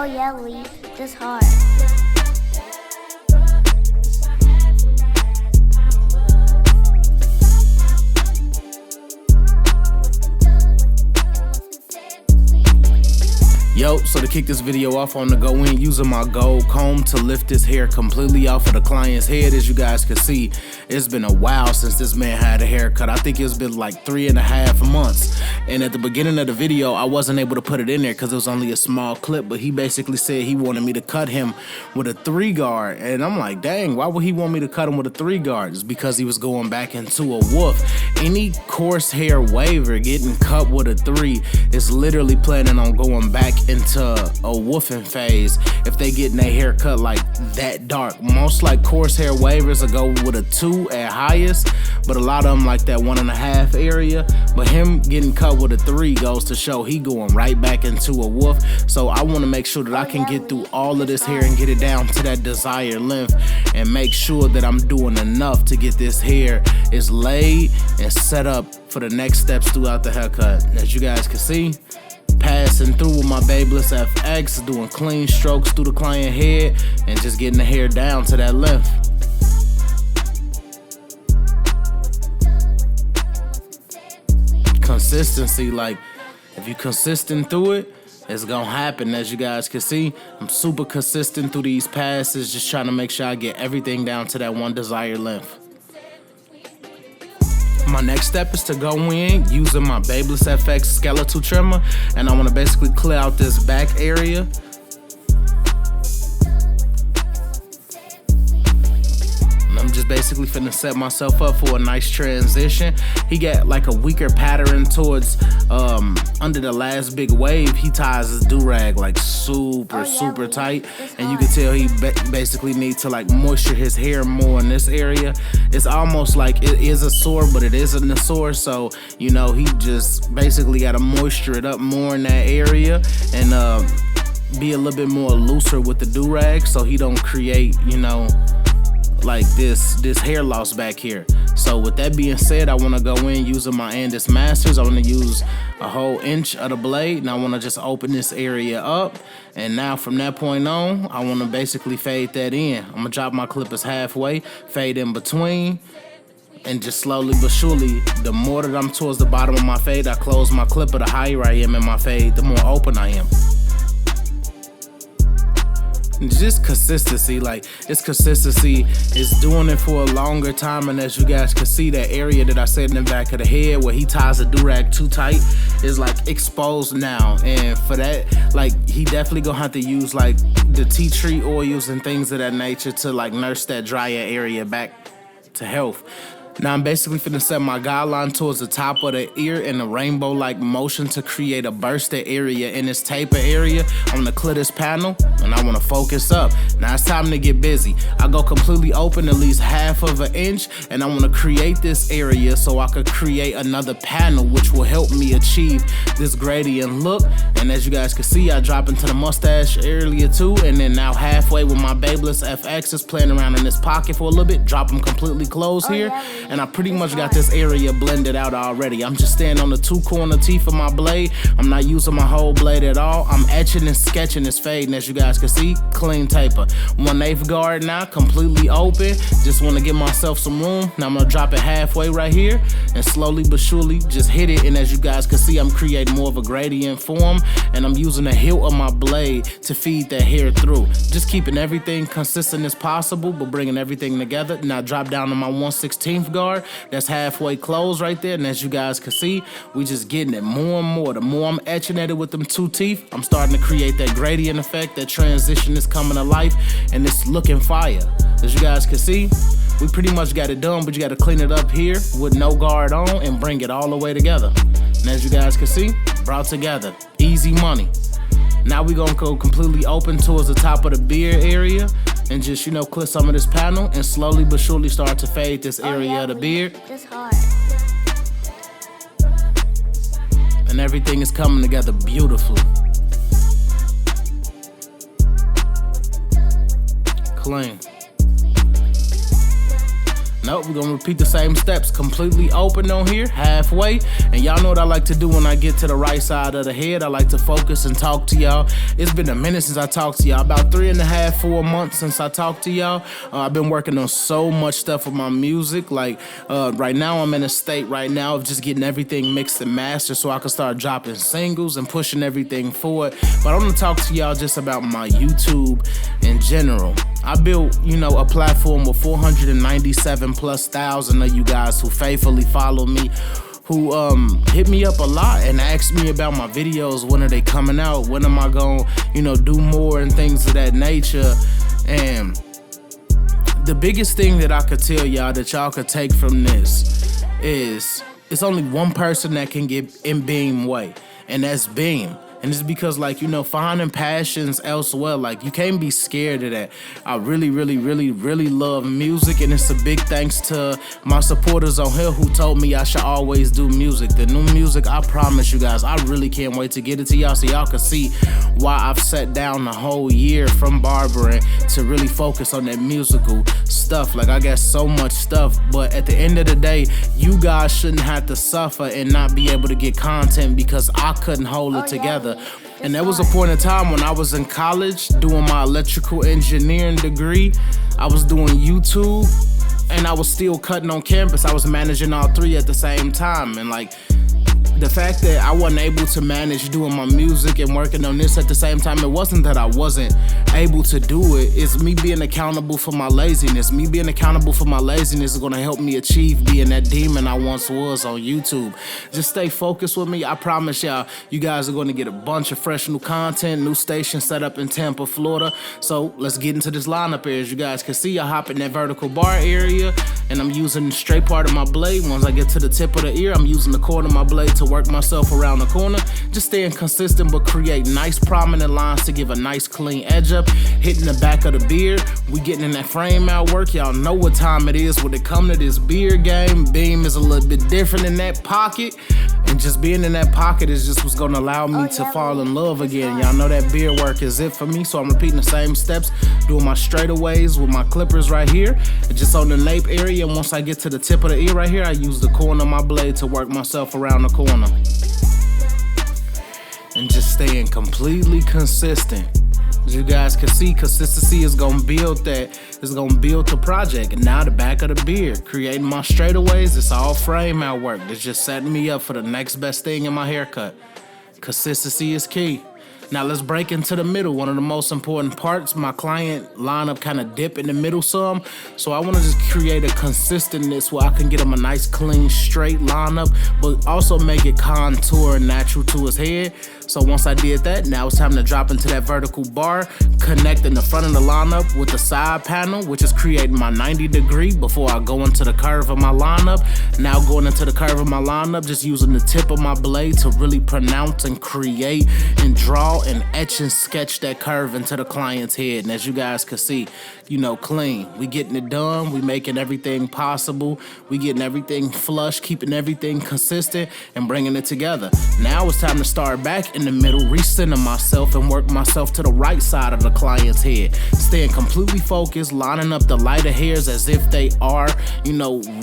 Oh yeah, Lee, this hard. Yo, so to kick this video off, I'm gonna go in using my gold comb to lift this hair completely off of the client's head. As you guys can see, it's been a while since this man had a haircut. I think it's been like 3.5 months. And at the beginning of the video, I wasn't able to put it in there because it was only a small clip, but he basically said he wanted me to cut him with a 3-guard. And I'm like, dang, why would he want me to cut him with a 3-guard? It's because he was going back into a woof. Any coarse hair waver getting cut with a 3 is literally planning on going back into a woofing phase if they getting their hair cut like that dark. Most like coarse hair wavers will go with a 2 at highest, but a lot of them like that 1.5 area. But him getting cut with a 3 goes to show he going right back into a woof. So I want to make sure that I can get through all of this hair and get it down to that desired length and make sure that I'm doing enough to get this hair is laid and set up for the next steps throughout the haircut. As you guys can see, passing through with my Babyliss FX, doing clean strokes through the client head and just getting the hair down to that length. Consistency, like if you consistent through it, it's gonna happen. As you guys can see, I'm super consistent through these passes, just trying to make sure I get everything down to that one desired length. My next step is to go in using my Babyliss FX skeletal trimmer, and I want to basically clear out this back area. And I'm just basically finna set myself up for a nice transition. He got like a weaker pattern towards under the last big wave. He ties his do-rag like super tight, and you can tell he basically needs to like moisture his hair more in this area. It's almost like it is a sore, but it isn't a sore. So you know, he just basically got to moisture it up more in that area and be a little bit more looser with the do-rag so he don't create, you know, like this hair loss back here. So with that being said, I want to go in using my Andis Masters. I want to use a whole inch of the blade, and I want to just open this area up. And now from that point on, I want to basically fade that in. I'm gonna drop my clippers halfway, fade in between, and just slowly but surely, the more that I'm towards the bottom of my fade, I close my clipper, the higher I am in my fade, the more open I am. Just consistency, like it's consistency. It's doing it for a longer time, and as you guys can see, that area that I said in the back of the head where he ties the do-rag too tight is like exposed now. And for that, like he definitely gonna have to use like the tea tree oils and things of that nature to like nurse that drier area back to health. Now I'm basically finna set my guideline towards the top of the ear in a rainbow-like motion to create a bursted area in this taper area on the clitoris panel, and I wanna focus up. Now it's time to get busy. I go completely open at least 1/2 of an inch, and I wanna create this area so I could create another panel which will help me achieve this gradient look. And as you guys can see, I drop into the mustache earlier too, and then now halfway with my Babyliss FX is playing around in this pocket for a little bit, drop them completely closed here. And I pretty much got this area blended out already. I'm just standing on the 2 corner teeth of my blade. I'm not using my whole blade at all. I'm etching and sketching this fade, and as you guys can see, clean taper. 1/8 guard now, completely open. Just want to give myself some room. Now I'm gonna drop it halfway right here and slowly but surely just hit it. And as you guys can see, I'm creating more of a gradient form, and I'm using the hilt of my blade to feed that hair through. Just keeping everything consistent as possible, but bringing everything together. Now drop down to my 1/16 guard. That's halfway closed right there, and as you guys can see, we just getting it more and more. The more I'm etching at it with them 2 teeth, I'm starting to create that gradient effect. That transition is coming to life, and it's looking fire. As you guys can see, we pretty much got it done, but you got to clean it up here with no guard on and bring it all the way together. And as you guys can see, brought together, easy money. Now we gonna go completely open towards the top of the beard area and just, you know, clip some of this panel and slowly but surely start to fade this area of the beard. This hard. And everything is coming together beautifully. Clean. Nope, we're gonna repeat the same steps. Completely open on here, halfway. And y'all know what I like to do when I get to the right side of the head. I like to focus and talk to y'all. It's been a minute since I talked to y'all, about 3.5, 4 months since I talked to y'all. I've been working on so much stuff with my music. Like right now I'm in a state right now of just getting everything mixed and mastered so I can start dropping singles and pushing everything forward. But I'm gonna talk to y'all just about my YouTube in general. I built, a platform with 497 plus thousand of you guys who faithfully follow me, who hit me up a lot and asked me about my videos. When are they coming out? When am I gonna, do more and things of that nature? And the biggest thing that I could tell y'all that y'all could take from this is it's only one person that can get in Beam way, and that's Beam. And it's because, finding passions elsewhere, you can't be scared of that. I really, really, really, really love music, and it's a big thanks to my supporters on here who told me I should always do music. The new music, I promise you guys, I really can't wait to get it to y'all so y'all can see why I've sat down the whole year from barbering to really focus on that musical stuff. I got so much stuff, but at the end of the day, you guys shouldn't have to suffer and not be able to get content because I couldn't hold it together. And there was a point in time when I was in college doing my electrical engineering degree. I was doing YouTube and I was still cutting on campus. I was managing all three at the same time. And the fact that I wasn't able to manage doing my music and working on this at the same time, it wasn't that I wasn't able to do it. It's me being accountable for my laziness. Me being accountable for my laziness is going to help me achieve being that demon I once was on YouTube. Just stay focused with me. I promise y'all, you guys are going to get a bunch of fresh new content, new station set up in Tampa, Florida. So let's get into this lineup here. As you guys can see, I hop in that vertical bar area and I'm using the straight part of my blade. Once I get to the tip of the ear, I'm using the corner of my blade to work myself around the corner. Just staying consistent but create nice prominent lines to give a nice clean edge up. Hitting the back of the beard, we getting in that frame out work. Y'all know what time it is when it come to this beard game. Beam is a little bit different in that pocket, and just being in that pocket is just what's gonna allow me to fall in love again. Y'all know that beard work is it for me, so I'm repeating the same steps, doing my straightaways with my clippers right here, just on the nape area. And once I get to the tip of the ear right here, I use the corner of my blade to work myself around the corner. And just staying completely consistent. As you guys can see, consistency is gonna build that. It's gonna build the project. And now the back of the beard, creating my straightaways, it's all frame out work. It's just setting me up for the next best thing in my haircut. Consistency is key. Now let's break into the middle. One of the most important parts, my client lineup kind of dip in the middle some. So I want to just create a consistentness where I can get him a nice, clean, straight lineup, but also make it contour and natural to his head. So once I did that, now it's time to drop into that vertical bar, connecting the front of the lineup with the side panel, which is creating my 90-degree before I go into the curve of my lineup. Now going into the curve of my lineup, just using the tip of my blade to really pronounce and create and draw and etch and sketch that curve into the client's head. And as you guys can see, clean. We getting it done. We making everything possible. We getting everything flush, keeping everything consistent and bringing it together. Now it's time to start back in the middle, recenter myself and work myself to the right side of the client's head. Staying completely focused, lining up the lighter hairs as if they are,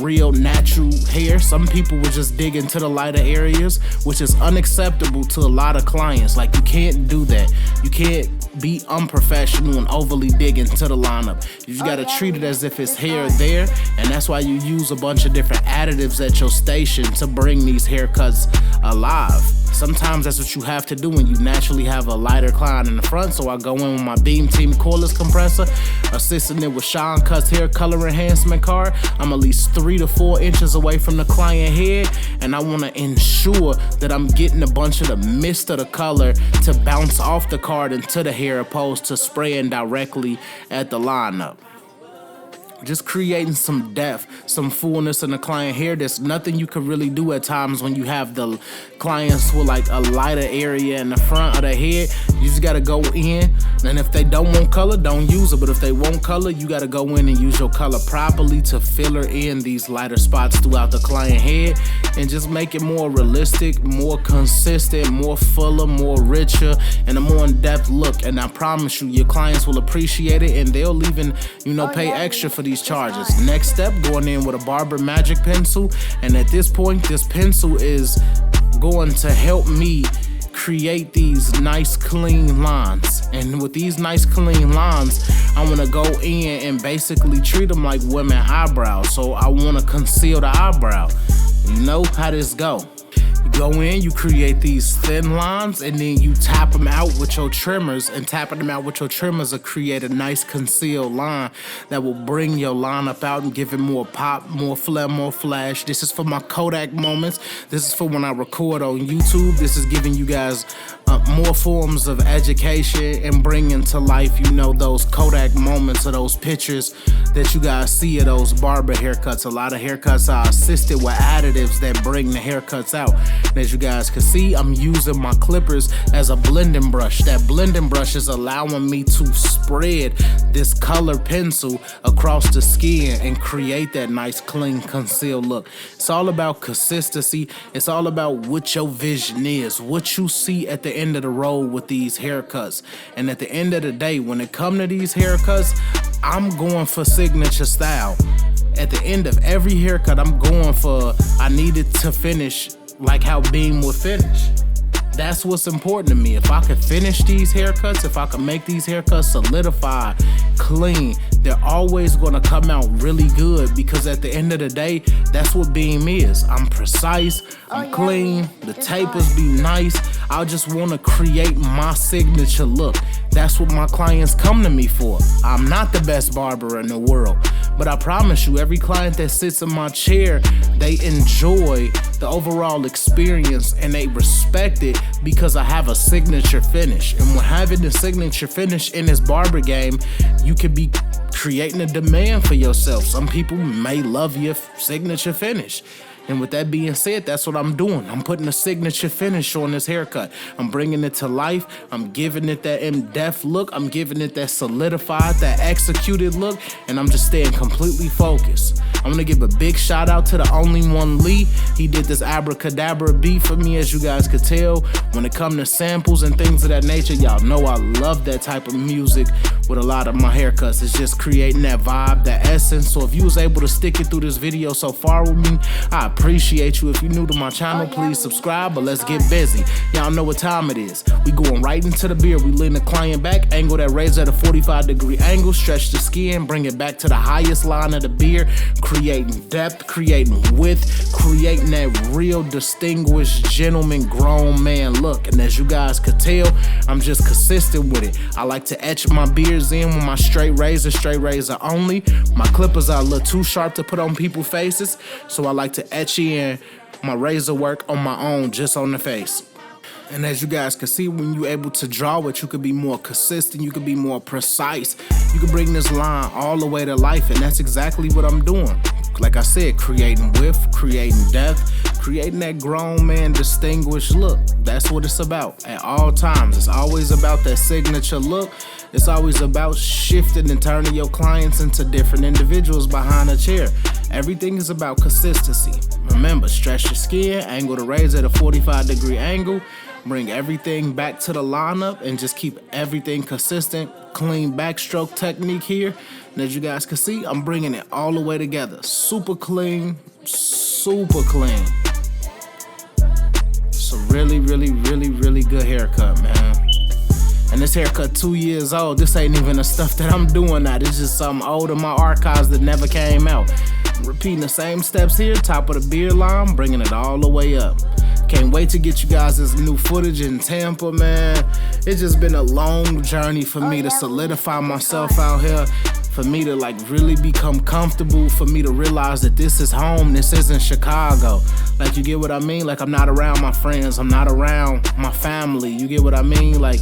real natural hair. Some people would just dig into the lighter areas, which is unacceptable to a lot of clients. You can't do that. You can't be unprofessional and overly dig into the lineup. You just gotta treat it as if it's hair there, and that's why you use a bunch of different additives at your station to bring these haircuts alive. Sometimes that's what you have to do when you naturally have a lighter client in the front. So I go in with my Beam Team cordless compressor, assisting it with Sean Cut's hair color enhancement card. I'm at least 3 to 4 inches away from the client head, and I want to ensure that I'm getting a bunch of the mist of the color to bounce off the card into the hair opposed to spraying directly at the lineup. Just creating some depth, some fullness in the client hair. There's nothing you could really do at times when you have the clients with a lighter area in the front of the head. You just gotta go in, and if they don't want color, don't use it. But if they want color, you gotta go in and use your color properly to filler in these lighter spots throughout the client head and just make it more realistic, more consistent, more fuller, more richer, and a more in-depth look. And I promise you, your clients will appreciate it, and they'll even, pay extra for these charges. Next step, going in with a Barber Magic pencil. And at this point, this pencil is going to help me create these nice clean lines. And with these nice clean lines, I want to go in and basically treat them like women eyebrows. So I want to conceal the eyebrow. You know how this go. You go in, you create these thin lines, and then you tap them out with your trimmers, and tapping them out with your trimmers will create a nice concealed line that will bring your lineup out and give it more pop, more flair, more flash. This is for my Kodak moments. This is for when I record on YouTube. This is giving you guys more forms of education and bringing to life, you know, those Kodak moments or those pictures that you guys see of those barber haircuts. A lot of haircuts are assisted with additives that bring the haircuts out. And as you guys can see, I'm using my clippers as a blending brush. That blending brush is allowing me to spread this color pencil across the skin and create that nice, clean, concealed look. It's all about consistency. It's all about what your vision is, what you see at the end of the road with these haircuts. And at the end of the day, when it comes to these haircuts, I'm going for signature style. At the end of every haircut, I'm going for, I need it to finish like how Beam would finish. That's what's important to me. If I could finish these haircuts, if I could make these haircuts solidify, clean, they're always gonna come out really good, because at the end of the day, that's what Beam is. I'm precise, I'm clean, the tapers be nice. I just wanna create my signature look. That's what my clients come to me for. I'm not the best barber in the world, but I promise you, every client that sits in my chair, they enjoy the overall experience and they respect it because I have a signature finish. And when having the signature finish in this barber game, you could be creating a demand for yourself. Some people may love your signature finish. And with that being said, that's what I'm doing. I'm putting a signature finish on this haircut. I'm bringing it to life. I'm giving it that in-depth look. I'm giving it that solidified, that executed look. And I'm just staying completely focused. I'm gonna give a big shout out to the Only One Lee. He did this abracadabra beat for me, as you guys could tell. When it comes to samples and things of that nature, y'all know I love that type of music with a lot of my haircuts. It's just creating that vibe, that essence. So if you was able to stick it through this video so far with me, I appreciate you. If you're new to my channel, please subscribe, but let's get busy. Y'all know what time it is. We going right into the beard. We lean the client back, angle that razor at a 45-degree angle, stretch the skin, bring it back to the highest line of the beard, creating depth, creating width, creating that real distinguished gentleman grown man look. And as you guys could tell, I'm just consistent with it. I like to etch my beards in with my straight razor only. My clippers are a little too sharp to put on people's faces, so I like to etch in my razor work on my own, just on the face. And as you guys can see, when you're able to draw it, you can be more consistent, you can be more precise, you can bring this line all the way to life, and that's exactly what I'm doing. Like I said, creating width, creating depth, creating that grown man distinguished look. That's what it's about at all times. It's always about that signature look. It's always about shifting and turning your clients into different individuals behind a chair. Everything is about consistency. Remember, stretch your skin, angle the razor at a 45-degree angle, bring everything back to the lineup, and just keep everything consistent. Clean backstroke technique here. And as you guys can see, I'm bringing it all the way together. Super clean, super clean. It's a really, really, really, really good haircut, man. And this haircut 2 years old. This ain't even the stuff that I'm doing now. This is just something old in my archives that never came out. I'm repeating the same steps here, top of the beard line, bringing it all the way up. Can't wait to get you guys this new footage in Tampa, man. It's just been a long journey for me to solidify myself out here, for me to like really become comfortable, for me to realize that this is home, this isn't Chicago. Like, you get what I mean? Like, I'm not around my friends, I'm not around my family, you get what I mean? Like,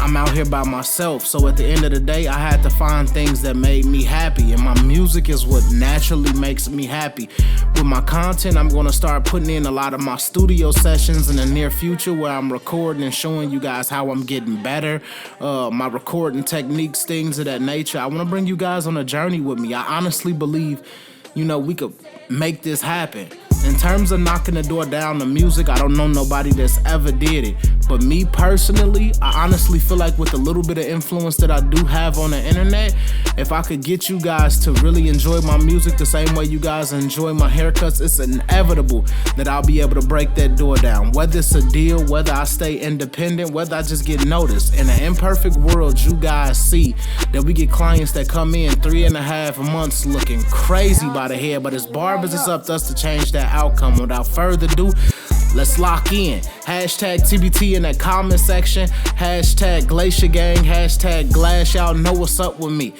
I'm out here by myself. So at the end of the day, I had to find things that made me happy, and my music is what naturally makes me happy. With my content, I'm gonna start putting in a lot of my studio sessions in the near future, where I'm recording and showing you guys how I'm getting better, my recording techniques, things of that nature. I wanna bring you guys on a journey with me. I honestly believe, you know, we could make this happen. In terms of knocking the door down to music, I don't know nobody that's ever did it. But me personally, I honestly feel like with a little bit of influence that I do have on the internet, If I could get you guys to really enjoy my music the same way you guys enjoy my haircuts, it's inevitable that I'll be able to break that door down. Whether it's a deal, whether I stay independent, whether I just get noticed. In an imperfect world, you guys see that we get clients that come in 3.5 months looking crazy by the hair, but as barbers, it's up to us to change that outcome. Without further ado, let's lock in. Hashtag TBT in that comment section. Hashtag Glacier Gang. Hashtag Glass. Y'all know what's up with me.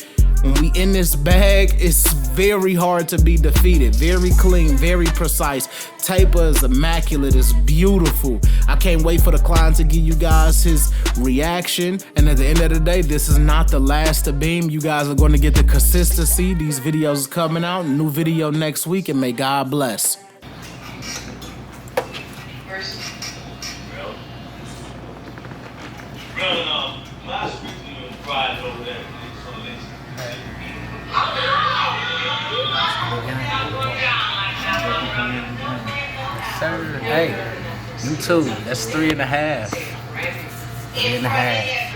When we in this bag, it's very hard to be defeated. Very clean, very precise. Taper is immaculate, it's beautiful. I can't wait for the client to give you guys his reaction. And at the end of the day, this is not the last to beam. You guys are going to get the consistency. These videos are coming out. New video next week, and may God bless. Last week we were fried over there. Sir, hey, you too. That's 3.5. 3.5.